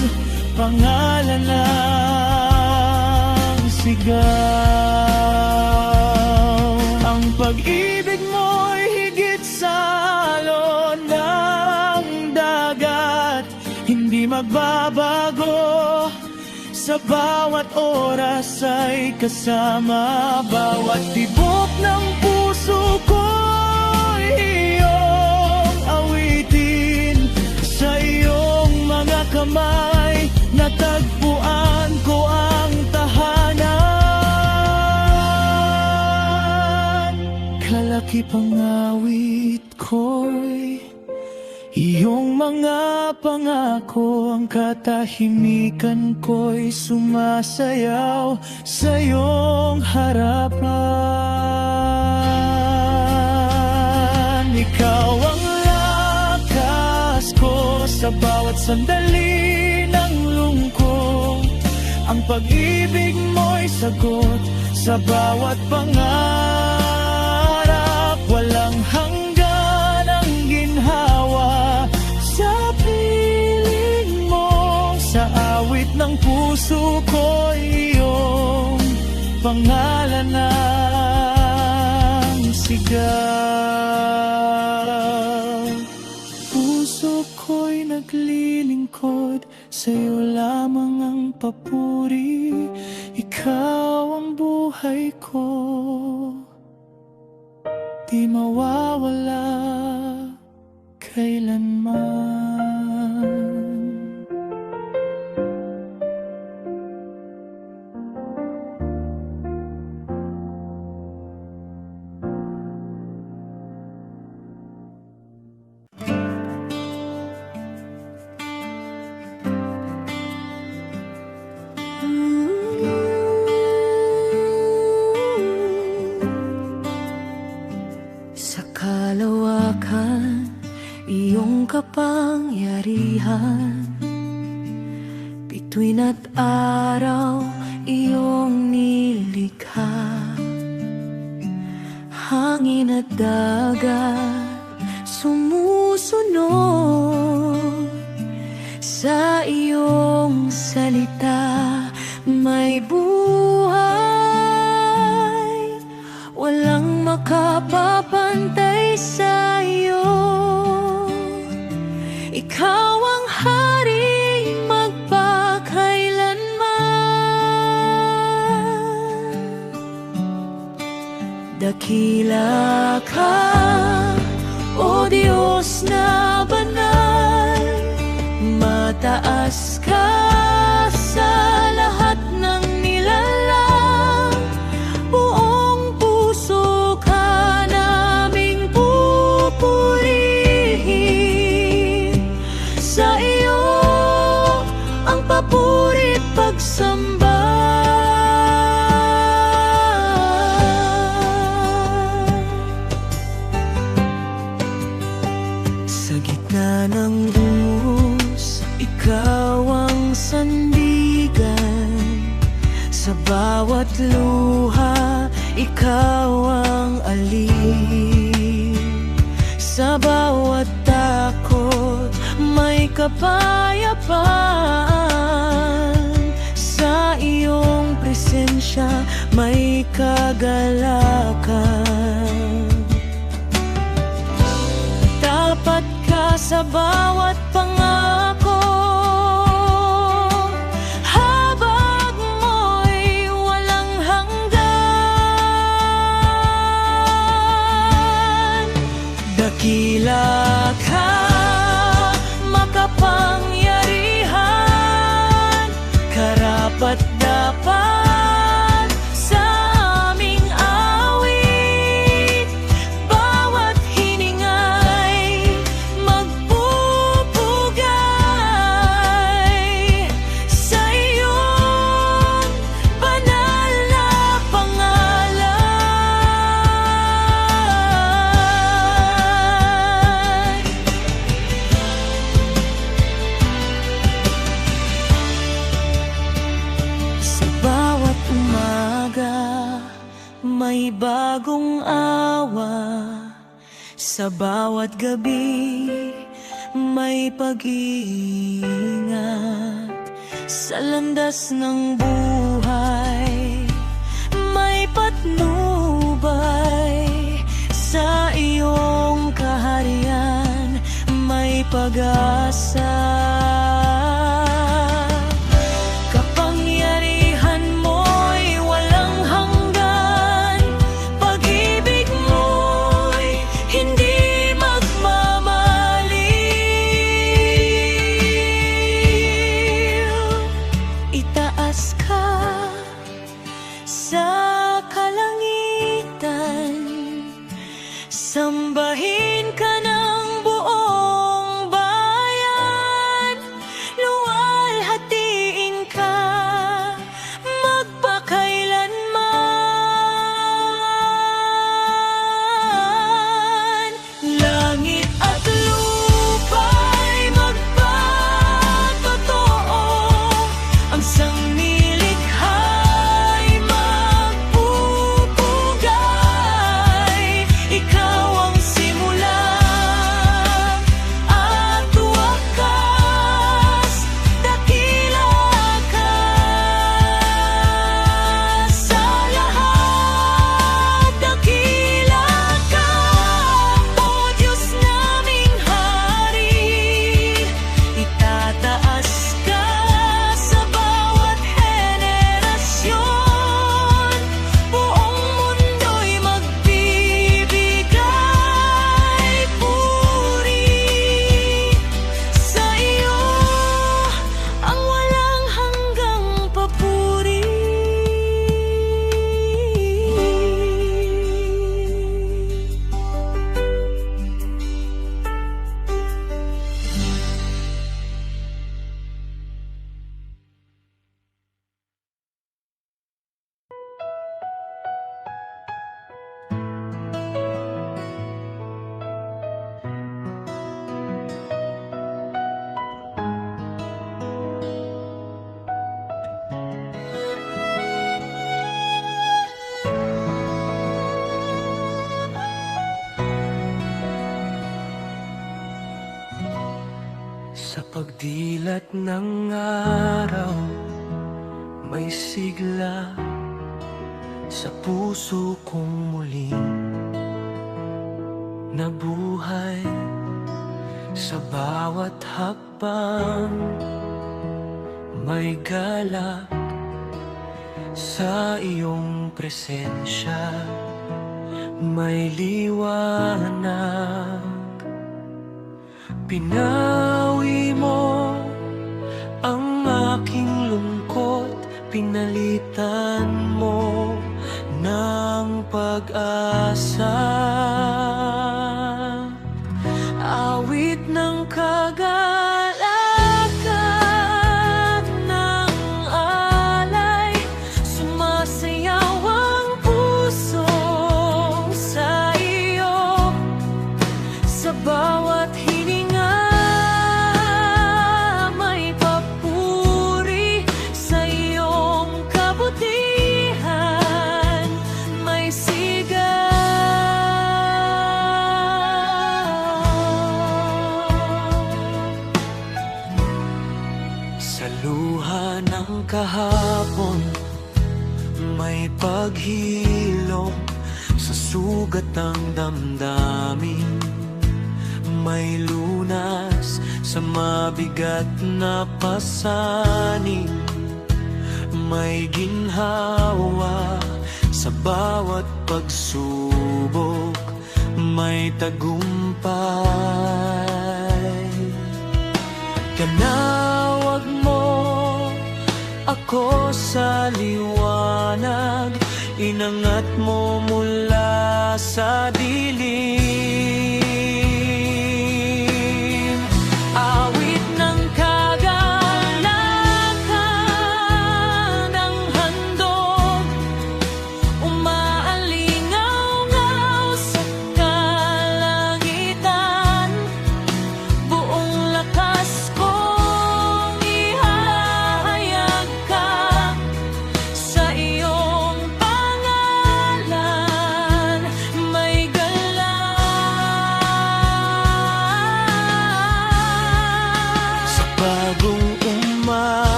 pangalan ang sigaw. Ang pag-ibig mo'y higit sa alon ng dagat, hindi magbabago. Sa bawat oras ay kasama, bawat tibok ng puso ko'y iyong awitin. Sa iyong mga kamay, natagpuan ko ang tahanan. Kalakip ang awit ko'y iyong mga pangako, ang katahimikan ko'y sumasayaw sa iyong harapan. Ikaw ang lakas ko sa bawat sandali ng lungkot. Ang pag-ibig mo'y sagot sa bawat pangarap. Walang hanggan ang ginhawa sa piling mo. Sa awit ng puso ko iyong pangalan ang sigaw. Puso ko'y naglilingkod, sa'yo lamang ang papuri. Ikaw ang buhay ko, di mawawala kailanman. Sa kalawakan, iyong kapangyarihan, bituin at araw, iyong nilikha. Hangin at dagat, sumusunod sa iyong salita. May buhay, walang makapapantay sa'yo. Ikaw ang hari magpakailanman. Dakila ka, O Diyos na banal, mataas ka sa lahat ng nilalang. Buong puso ka naming pupurihin. Sa iyo ang papuri't pagsamba. Sa gitna ng dungos, ikaw ang sandigan. Sa bawat luha, ikaw ang alin. Sa bawat takot, may kapayapaan. Sa iyong presensya, may kagalakan. Tapat ka sa bawat pangako. Habag mo'y walang hanggan. Dakila ka, makapangyarihan, karapat-dapat sa aming awit. may bagong awa. Sa bawat gabi may pag-iingat. Sa landas ng buhay may patnubay. Sa iyong kaharian may pag-asa. Kapangyarihan mo'y walang hanggan. Pag-ibig mo'y hindi magmamaliw. Itaas ka sa kalangitan, sambahin ka ng buong bayan. Luwalhatiin ka magpakailanman. Langit at lupa'y magpatotoo. Ang sanglilikha'y magpupugay. Ikaw ang simula at wakas. Dakila ka sa lahat. Dakila ka, O Diyos naming Hari. Itataas ka sa bawat henerasyon. Buong mundo'y magbibigay puri sa iyo, ang walang hanggang papuri. Sa pagdilat ng araw, may sigla sa puso kong muling nabuhay. Sa bawat hakbang may galak. Sa iyong presensya may liwanag. Pinawi mo ang aking lungkot, pinalitan mo ng pag-asa. Awit ng kagalakan ng alay, sumasayaw ang puso sa iyo. Sa bawat hininga may papuri. Sa iyong kabutihan may sigaw. Sa luha ng kahapon may paghilom. Sa sugat ng damdamin may lunas. Sa mabigat na pasanin may ginhawa. Sa bawat pagsubok may tagumpay. Tinawag mo ako sa liwanag, inangat mo mula sa dilim. Awit ng kagalakan ng handog, umaalingaw sa kalangitan. Buong lakas kong ihahayag ka sa iyong pangalan.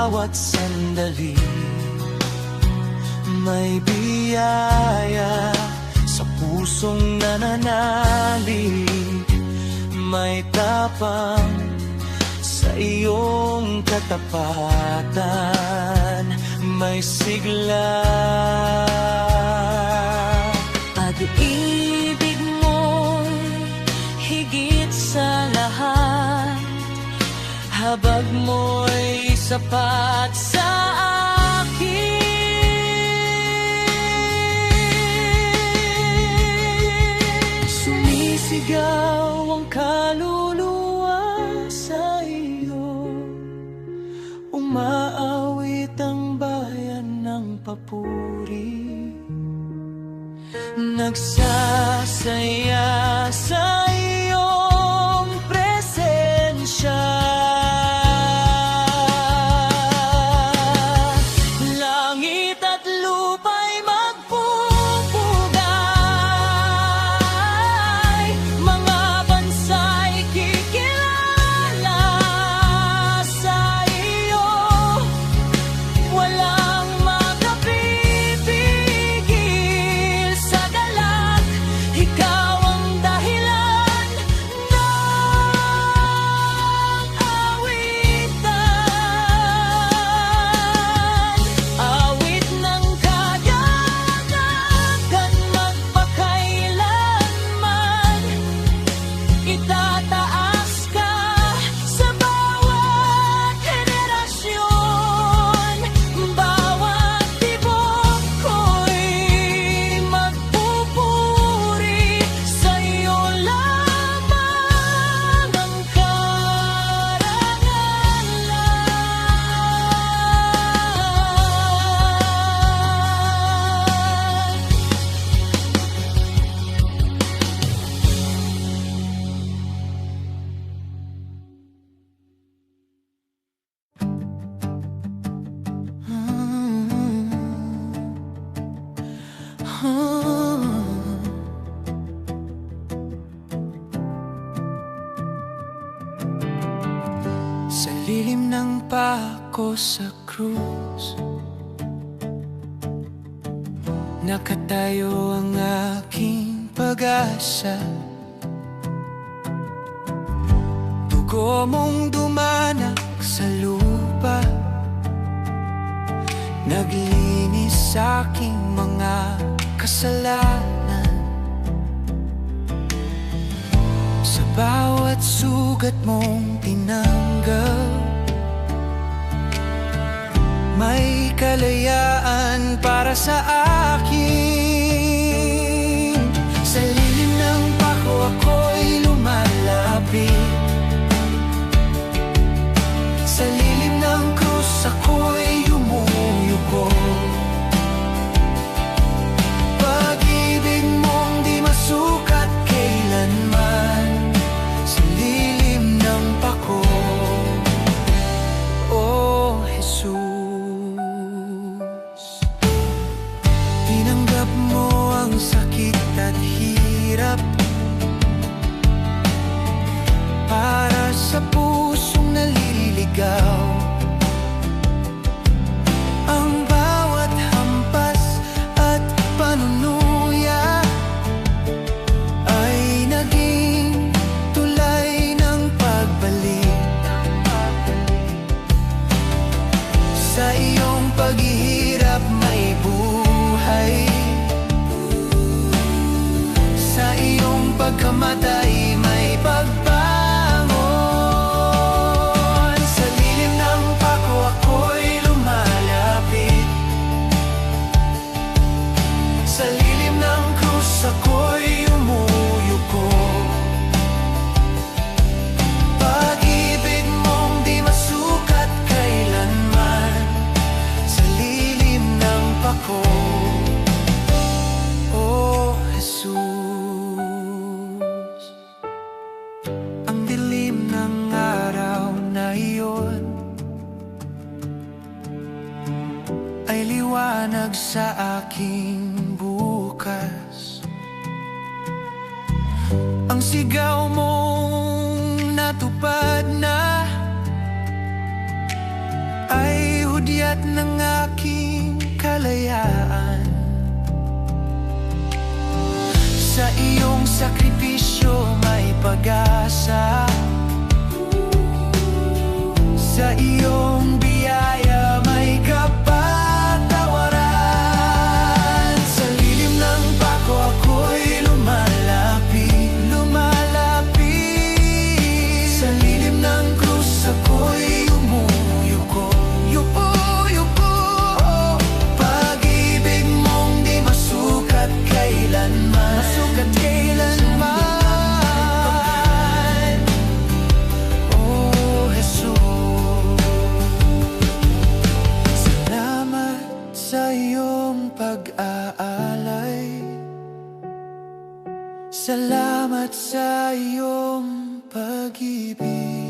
bawat sandali. May biyaya sa pusong nananalig. May tapang sa iyong katapatan. May sigla. Pag-ibig mo'y higit sa lahat. Habag mo'y sapat sa akin. Sumisigaw ang kaluluwa sa iyo. Umaawit ang bayan ng papuri. Nagsasaya sa iyong presensya. Langit at lupa'y magpupugay. Mga bansa'y kikilala sa iyo. Walang makapipigil sa galak. Ikaw ang dahilan ng awitan. Awit ng kagalakan magpakailanman. Itataas ka sa bawat henerasyon. Bawat tibok ko'y magpupuri. Sa iyo lamang ang karangalan. Sa lilim ng pako sa krus, nakatayo ang aking pag-asa. Dugo mong dumanak sa lupa, naglinis sa aking mga kasalanan. Sa bawat sugat mong tinanggal, may kalayaan para sa akin. Sa lilim ng pako ako'y lumalapit. Sa lilim ng krus ako'y yumuyuko. Pag-ibig mong di masukat kailanman. Sa lilim ng pako, oh Jesus. Tinanggap mo ang sakit at hirap para sa pusong naliligaw. Ang bawat hampas at panunuya ay naging tulay ng pagbalik. Sa iyong paghihirap may buhay. Sa iyong pagkamatay may pagbangon. Sa lilim ng pako ako'y lumalapit. Sa lilim ng krus ako'y umuyuko. Pag-ibig mong di masukat kailanman. Sa lilim ng pako, oh Jesus. Ang dilim ng araw na iyon ay liwanag sa aking bukas. Ang sigaw mong natupad na ay bigat ng aking kalayaan. Sa iyong sakripisyo may pag-asa, sa iyong biyaya may kapatawaran. Sa lilim ng pako ako'y lumalapit, lumalapit. Sa lilim ng krus ako'y umuyuko, yuko, yuko. Pag-ibig mong di masukat kailanman, masukat kailanman. Oh Jesus, salamat sa iyong pag-aalay, salamat sa iyong pag-ibig.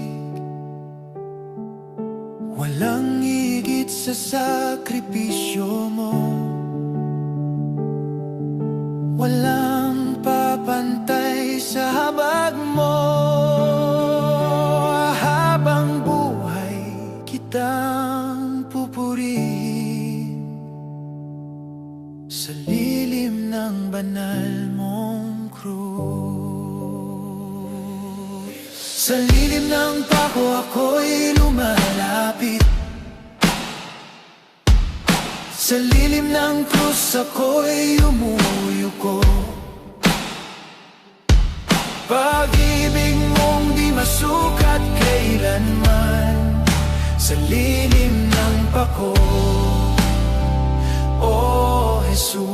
Walang higit sa sakripisyo mo, walang papantay sa habag mo. Habang buhay kitang pupurihin, sa lilim ng banal mong krus. Sa lilim ng pako ako'y lumalapit, sa lilim ng krus ako'y umuyuko. Pag-ibig mong di masukat kailanman, sa lilim ng pako, oh Jesus.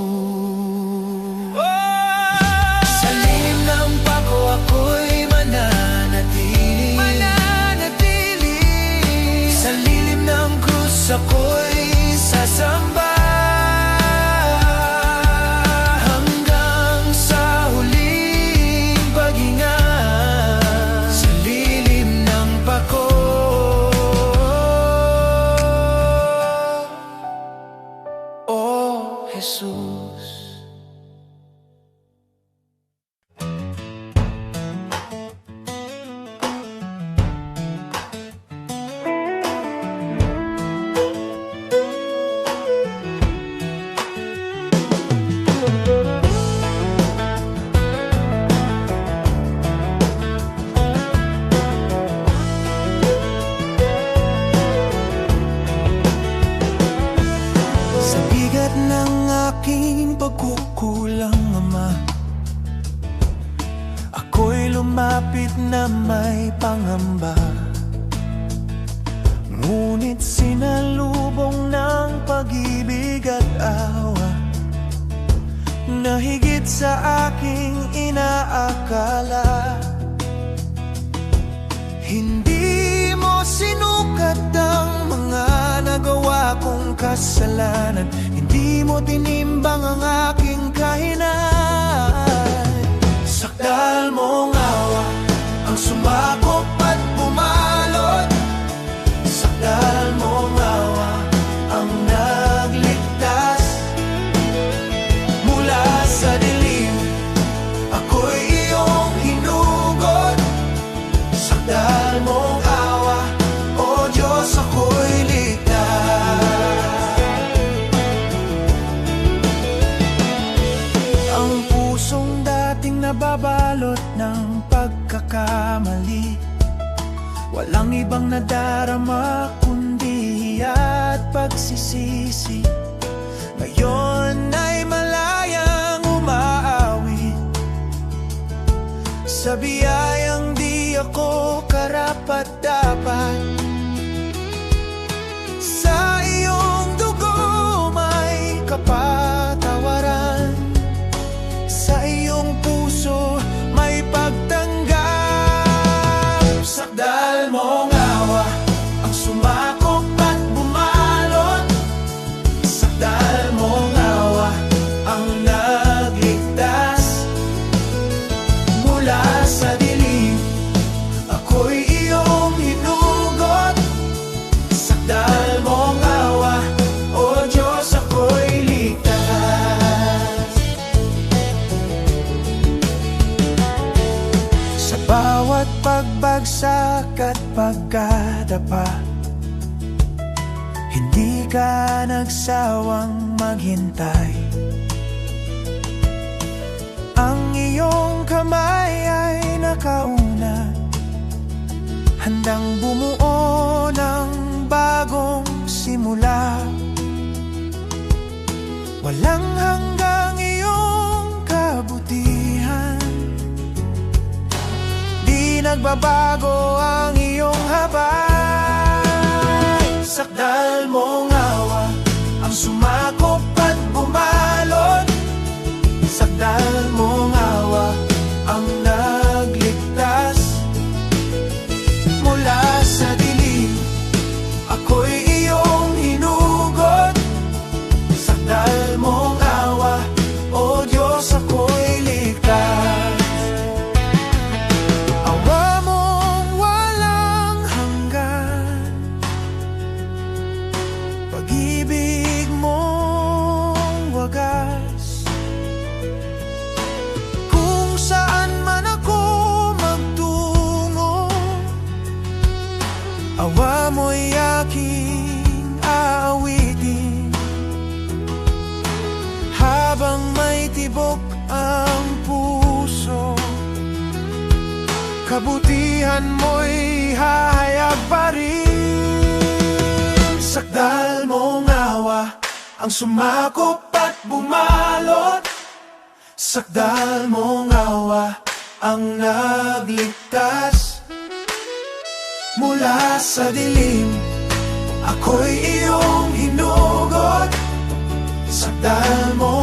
Sa lilim ng pako ako'y mananatili, mananatili. Sa lilim ng krus ako'y sasamba, hanggang sa huling paghinga. Sa lilim ng pako, oh Jesus. Sa bigat ng aking pagkukulang, Ama, ako'y lumapit na may pangamba. Ngunit sinalubong ng pag-ibig at awa na higit sa aking inaakala. Hindi mo sinukat ang mga nagawa kong kasalanan, hindi mo tinimbang ang aking kahinaan. Sakdal mong awa ang sumakop at bumalot, sakdal mong awa ang nagligtas. Mula sa dilim ako'y iyong hinugot, sakdal mong awa, o Diyos, ako'y ligtas. Ang pusong dating nababalot ng pagkakamali, walang ibang nadarama kundi at pagsisisi. Ngayon ay malayang umaawit sa biyayang di ako karapat-dapat. Sa iyong dugo may kapatawaran, sa iyong puso may pagtanggap. Sakdal mong awa ang sumakop at bumalot, sakdal mong awa ang nagligtas. Mula sa dilim ako'y iyong hinugot, sakdal mong awa, o Diyos, ako'y ligtas. Sa bawat pagbagsak at pagkadapa, hindi ka nagsawang maghintay. Ang iyong kamay ay nakauna, handang bumuo ng bagong simula. Walang hanggang iyong kabutihan, di nagbabago ang iyong habay. Sakdal mong awa ang sumakop at bumalot. Sakdal mong awa ang nagligtas mula sa dilim. Ako'y iyong hinugot. Sakdal mong awa, O Diyos, ako'y ligtas. Awa mong walang hanggan, pag-ibig mong wagas. Kung saan man ako magtungo, awa mo'y aking aawitin. Habang may tibok ang puso, kabutihan mo'y hahayag pa rin. Sakdal mong awa ang sumakop at bumalot. Sakdal mong awa ang nagligtas mula sa dilim. Ako'y iyong hinugot. Sakdal mo